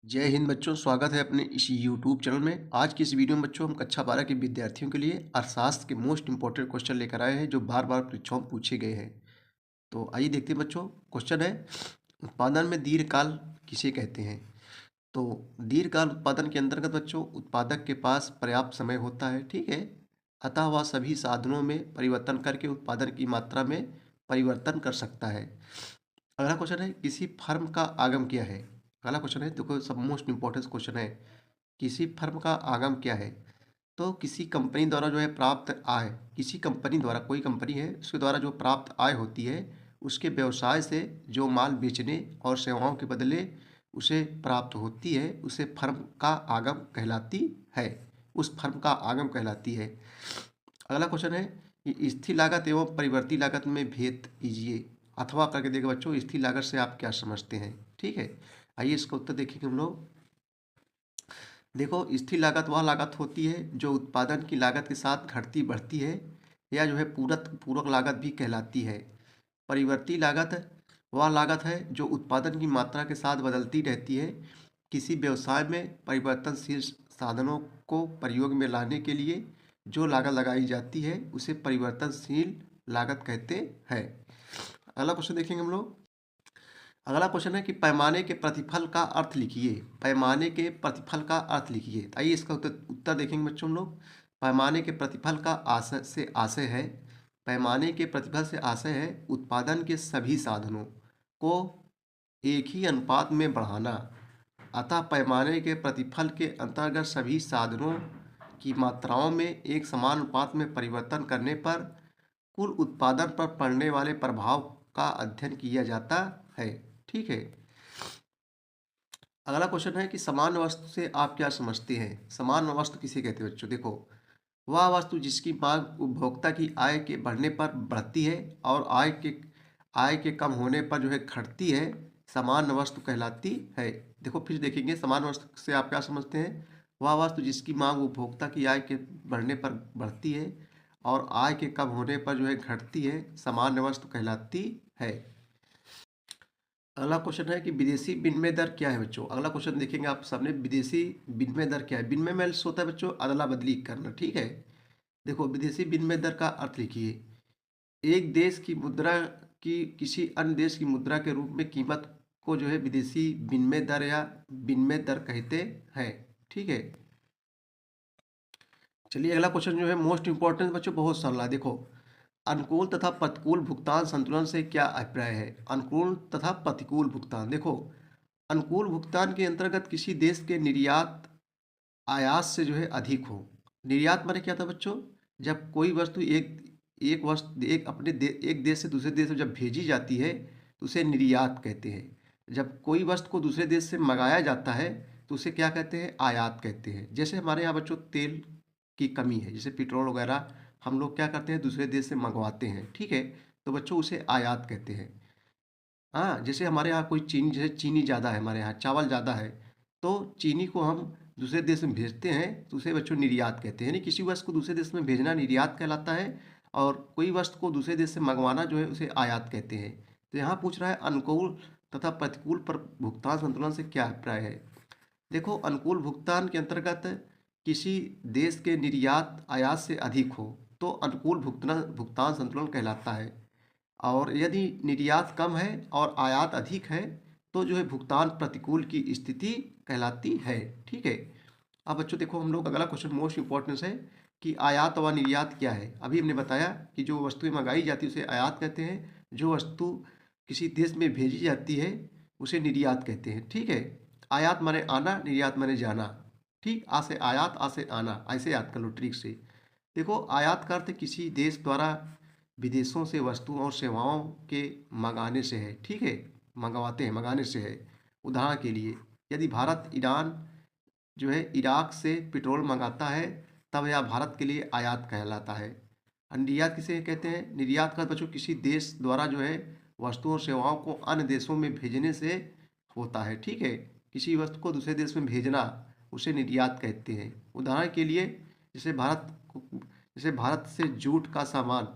जय हिंद बच्चों, स्वागत है अपने इस यूट्यूब चैनल में। आज की इस वीडियो में बच्चों हम कक्षा 12 के विद्यार्थियों के लिए अर्थशास्त्र के मोस्ट इंपॉर्टेंट क्वेश्चन लेकर आए हैं जो बार बार परीक्षाओं में पूछे गए हैं। तो आइए देखते हैं बच्चों। क्वेश्चन है, उत्पादन में दीर्घकाल किसे कहते हैं। तो दीर्घकाल उत्पादन के अंतर्गत बच्चों उत्पादक के पास पर्याप्त समय होता है, ठीक है, अतः वह सभी साधनों में परिवर्तन करके उत्पादन की मात्रा में परिवर्तन कर सकता है। अगला क्वेश्चन है, किसी फर्म का आगम क्या है। अगला क्वेश्चन है, देखो सब मोस्ट इंपॉर्टेंट क्वेश्चन है, किसी फर्म का आगम क्या है। तो किसी कंपनी द्वारा जो है प्राप्त आय, किसी कंपनी द्वारा, कोई कंपनी है उसके द्वारा जो प्राप्त आय होती है उसके व्यवसाय से जो माल बेचने और सेवाओं के बदले उसे प्राप्त होती है उसे फर्म का आगम कहलाती है, उस फर्म का आगम कहलाती है। अगला क्वेश्चन है कि स्थिर लागत एवं परिवर्ती लागत में भेद कीजिए, अथवा करके देखो बच्चों स्थिर लागत से आप क्या समझते हैं, ठीक है। आइए इसका उत्तर देखेंगे हम लोग। देखो, स्थिर लागत वह लागत होती है जो उत्पादन की लागत के साथ घटती बढ़ती है या जो है पूरक पूरक लागत भी कहलाती है। परिवर्ती लागत वह लागत है जो उत्पादन की मात्रा के साथ बदलती रहती है। किसी व्यवसाय में परिवर्तनशील साधनों को प्रयोग में लाने के लिए जो लागत लगाई जाती है उसे परिवर्तनशील लागत कहते हैं। अगला क्वेश्चन देखेंगे हम लोग। अगला क्वेश्चन है कि पैमाने के प्रतिफल का अर्थ लिखिए। पैमाने के प्रतिफल का अर्थ लिखिए। आइए इसका उत्तर देखेंगे बच्चों हम लोग। पैमाने के प्रतिफल का आशय है, पैमाने के प्रतिफल से आशय है उत्पादन के सभी साधनों को एक ही अनुपात में बढ़ाना। अतः पैमाने के प्रतिफल के अंतर्गत सभी साधनों की मात्राओं में एक समान अनुपात में परिवर्तन करने पर कुल उत्पादन पर पड़ने वाले प्रभाव का अध्ययन किया जाता है, ठीक है। अगला क्वेश्चन है कि समान वस्तु से आप क्या समझते हैं। समान वस्तु किसे कहते हैं बच्चों। देखो, वह वस्तु जिसकी मांग उपभोक्ता की आय के बढ़ने पर बढ़ती है और आय के कम होने पर जो है घटती है, समान वस्तु कहलाती है। देखो फिर देखेंगे, समान वस्तु से आप क्या समझते हैं। वह वस्तु जिसकी मांग उपभोक्ता की आय के बढ़ने पर बढ़ती है और आय के कम होने पर जो है घटती है, सामान्य वस्तु कहलाती है। अगला क्वेश्चन है कि विदेशी विनिमय दर क्या है बच्चों। अगला क्वेश्चन देखेंगे आप सबने, विदेशी विनिमय दर क्या है। विनिमय में होता है बच्चों अदला बदली करना, ठीक है। देखो, विदेशी विनिमय दर का अर्थ लिखिए, एक देश की मुद्रा की किसी अन्य देश की मुद्रा के रूप में कीमत को जो है विदेशी विनिमय दर या विनिमय दर कहते हैं, ठीक है। चलिए अगला क्वेश्चन जो है मोस्ट इंपॉर्टेंट बच्चों, बहुत सरल है। देखो, अनुकूल तथा प्रतिकूल भुगतान संतुलन से क्या अभिप्राय है। अनुकूल तथा प्रतिकूल भुगतान, देखो अनुकूल भुगतान के अंतर्गत किसी देश के निर्यात आयात से जो है अधिक हो। निर्यात माने क्या था बच्चों, जब कोई वस्तु एक देश से दूसरे देश में जब भेजी जाती है तो उसे निर्यात कहते हैं। जब कोई वस्तु को दूसरे देश से मंगाया जाता है तो उसे क्या कहते हैं, आयात कहते हैं। जैसे हमारे यहाँ बच्चों तेल की कमी है, जैसे पेट्रोल वगैरह हम लोग क्या करते हैं दूसरे देश से मंगवाते हैं, ठीक है, तो बच्चों उसे आयात कहते हैं। हाँ, जैसे हमारे यहाँ कोई चीनी, जैसे चीनी ज़्यादा है, हमारे यहाँ चावल ज़्यादा है, तो चीनी को हम दूसरे देश में भेजते हैं तो उसे बच्चों निर्यात कहते हैं। यानी किसी वस्तु को दूसरे देश में भेजना निर्यात कहलाता है और कोई वस्तु को दूसरे देश से मंगवाना जो है उसे आयात कहते हैं। तो यहाँ पूछ रहा है अनुकूल तथा प्रतिकूल पर भुगतान संतुलन से क्या अभिप्राय है। देखो, अनुकूल भुगतान के अंतर्गत किसी देश के निर्यात आयात से अधिक हो तो अनुकूल भुगतान भुगतान संतुलन कहलाता है, और यदि निर्यात कम है और आयात अधिक है तो जो है भुगतान प्रतिकूल की स्थिति कहलाती है, ठीक है। अब बच्चों देखो, हम लोग अगला क्वेश्चन मोस्ट इंपॉर्टेंस है कि आयात व निर्यात क्या है। अभी हमने बताया कि जो वस्तुएं मंगाई जाती है उसे आयात कहते हैं, जो वस्तु किसी देश में भेजी जाती है उसे निर्यात कहते हैं, ठीक है। आयात माने आना, निर्यात माने जाना, ठीक। आ से आयात, आ से आना, ऐसे याद कर लो ट्रिक से। देखो, आयात का अर्थ किसी देश द्वारा विदेशों से वस्तुओं और सेवाओं के मंगाने से है, ठीक है, मंगवाते हैं, मंगाने से है। उदाहरण के लिए, यदि भारत ईरान जो है इराक से पेट्रोल मंगाता है तब यह भारत के लिए आयात कहलाता है। और निर्यात किसे कहते हैं। निर्यात का बच्चों किसी देश द्वारा जो है वस्तुओं और सेवाओं को अन्य देशों में भेजने से होता है, ठीक है। किसी वस्तु को दूसरे देश में भेजना उसे निर्यात कहते हैं। उदाहरण के लिए, जैसे भारत से जूट का सामान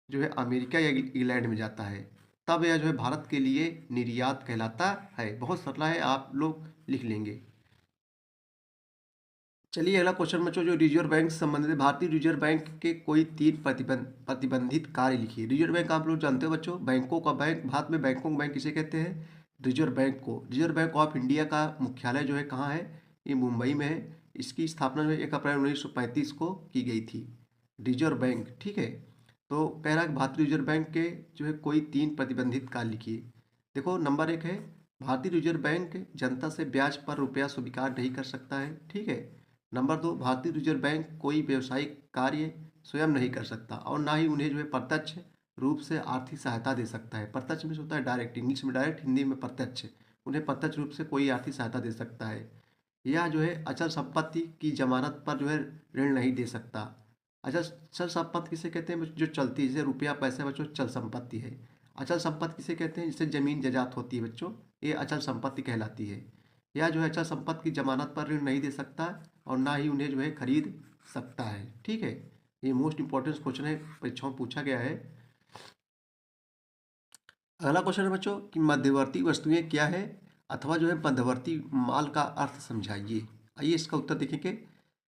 जो है अमेरिका या इंग्लैंड में जाता है तब यह जो है भारत के लिए निर्यात कहलाता है। बहुत सरल है, आप लोग लिख लेंगे। चलिए अगला क्वेश्चन बच्चों, जो रिजर्व बैंक से संबंधित है, भारतीय रिजर्व बैंक के कोई 3 प्रतिबंधित कार्य लिखिए। रिजर्व बैंक आप लोग जानते हो बच्चों, बैंकों का बैंक, भारत में बैंकों का बैंक किसे कहते हैं? रिजर्व बैंक को। रिजर्व बैंक ऑफ इंडिया का मुख्यालय जो है कहाँ है? ये मुंबई में है। इसकी स्थापना जो है 1 अप्रैल 1935 को की गई थी, रिजर्व बैंक। ठीक है, तो कह रहा है कि भारतीय रिजर्व बैंक के जो है कोई 3 प्रतिबंधित कार्य लिखिए। देखो नंबर 1 है, भारतीय रिजर्व बैंक जनता से ब्याज पर रुपया स्वीकार नहीं कर सकता है। ठीक है। नंबर 2, भारतीय रिजर्व बैंक कोई व्यावसायिक कार्य स्वयं नहीं कर सकता और ना ही उन्हें जो है प्रत्यक्ष रूप से आर्थिक सहायता दे सकता है। प्रत्यक्ष में होता है डायरेक्ट, इंग्लिश में डायरेक्ट, हिंदी में प्रत्यक्ष। उन्हें प्रत्यक्ष रूप से कोई आर्थिक सहायता दे सकता है। या जो है अचल संपत्ति की जमानत पर जो है ऋण नहीं दे सकता। अचल चल संपत्ति किसे कहते हैं? जो चलती है, जैसे रुपया पैसा बच्चों चल संपत्ति है। अचल संपत्ति किसे कहते हैं? जिससे जमीन जायदाद होती है बच्चों, ये अचल संपत्ति कहलाती है। या जो है अचल संपत्ति की जमानत पर ऋण नहीं दे सकता और ना ही उन्हें जो है खरीद सकता है। ठीक है, ये मोस्ट इंपॉर्टेंट क्वेश्चन है, परीक्षाओं में पूछा गया है। अगला क्वेश्चन है बच्चों कि मध्यवर्ती वस्तुएं क्या है, अथवा जो है मध्यवर्ती माल का अर्थ समझाइए। आइए इसका उत्तर देखेंगे।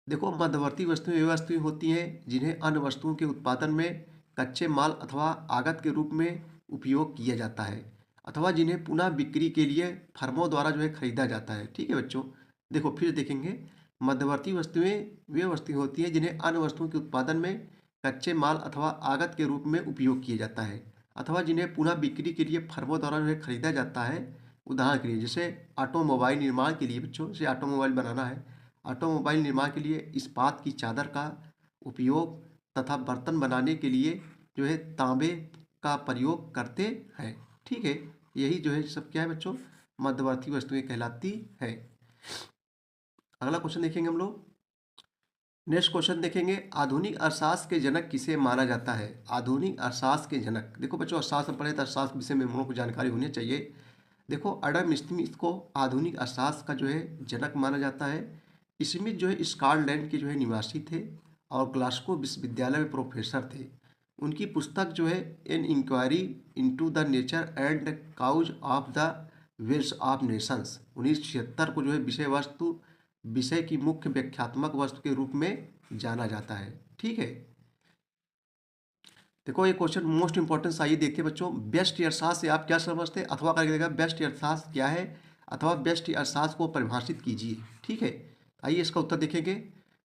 देखो, मध्यवर्ती वस्तुएं वे वस्तुएं होती हैं जिन्हें अन्य वस्तुओं के उत्पादन में कच्चे माल अथवा आगत के रूप में उपयोग किया जाता है, अथवा जिन्हें पुनः बिक्री के लिए फर्मों द्वारा जो है खरीदा जाता है। ठीक है बच्चों, देखो फिर देखेंगे, मध्यवर्ती वस्तुएं वे वस्तुएं होती हैं जिन्हें अन्य वस्तुओं के उत्पादन में कच्चे माल अथवा आगत के रूप में उपयोग किया जाता है, अथवा जिन्हें पुनः बिक्री के लिए फर्मों द्वारा जो है खरीदा जाता है। उदाहरण के लिए जैसे ऑटोमोबाइल निर्माण के लिए बच्चों, जैसे ऑटोमोबाइल बनाना है, ऑटोमोबाइल निर्माण के लिए इस्पात की चादर का उपयोग तथा बर्तन बनाने के लिए जो है तांबे का प्रयोग करते हैं। ठीक है, यही जो है सब क्या है बच्चों? मध्यवर्ती वस्तुएं कहलाती है। अगला क्वेश्चन देखेंगे हम लोग। नेक्स्ट क्वेश्चन देखेंगे, आधुनिक अर्थशास्त्र के जनक किसे माना जाता है? आधुनिक अर्थशास्त्र के जनक, देखो बच्चों अर्थशास्त्र पढ़े तो अर्थशास्त्र के विषय में हम लोगों को जानकारी होनी चाहिए। देखो अडम स्मिथ को आधुनिक अर्थशास्त्र का जो है जनक माना जाता है। स्मिथ जो है स्कॉटलैंड के जो है निवासी थे और ग्लासगो विश्वविद्यालय में प्रोफेसर थे। उनकी पुस्तक जो है an inquiry into the nature and cause of the wealth of nations 1976 को जो है विषय की मुख्य व्याख्यात्मक वस्तु के रूप में जाना जाता है। ठीक है, देखो ये क्वेश्चन मोस्ट इंपॉर्टेंट, आइए देखते हैं बच्चों। बेस्ट अर्थशास्त्र से आप क्या समझते हैं, अथवा करके देगा बेस्ट अर्थशास्त्र क्या है, अथवा बेस्ट अर्थशास्त्र को परिभाषित कीजिए। ठीक है, आइए इसका उत्तर देखेंगे,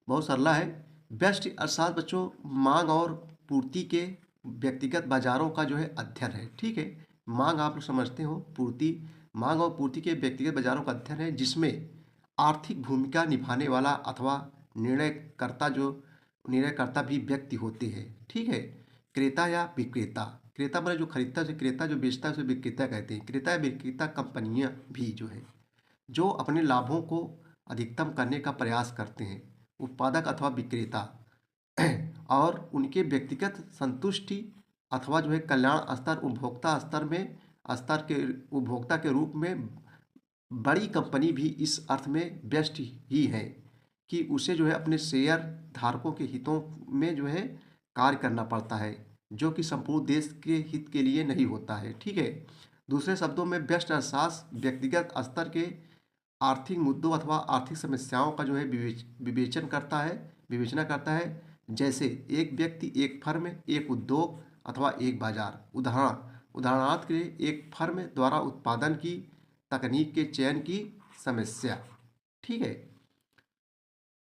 बहुत सरल है। बेस्ट अर्थशास्त्र बच्चों मांग और पूर्ति के व्यक्तिगत बाजारों का जो है अध्ययन है। ठीक है, मांग आप लोग समझते हो, पूर्ति, मांग और पूर्ति के व्यक्तिगत बाजारों का अध्ययन है जिसमें आर्थिक भूमिका निभाने वाला अथवा निर्णयकर्ता भी व्यक्ति होते हैं। ठीक है, क्रेता या विक्रेता, क्रेता मतलब जो खरीदता है उसे क्रेता, जो बेचता है उसे विक्रेता कहते हैं। क्रेता या विक्रेता कंपनियां भी जो है जो अपने लाभों को अधिकतम करने का प्रयास करते हैं। उत्पादक अथवा विक्रेता और उनके व्यक्तिगत संतुष्टि अथवा जो है कल्याण स्तर उपभोक्ता स्तर के उपभोक्ता के रूप में बड़ी कंपनी भी इस अर्थ में बेस्ट ही है कि उसे जो है अपने शेयर धारकों के हितों में जो है कार्य करना पड़ता है, जो कि संपूर्ण देश के हित के लिए नहीं होता है। ठीक है, दूसरे शब्दों में बेस्ट अर्थशास्त्र व्यक्तिगत स्तर के आर्थिक मुद्दों अथवा आर्थिक समस्याओं का जो है विवेचना करता है, जैसे एक व्यक्ति, एक फर्म, एक उद्योग अथवा एक बाजार। उदाहरणार्थ के लिए एक फर्म द्वारा उत्पादन की तकनीक के चयन की समस्या। ठीक है,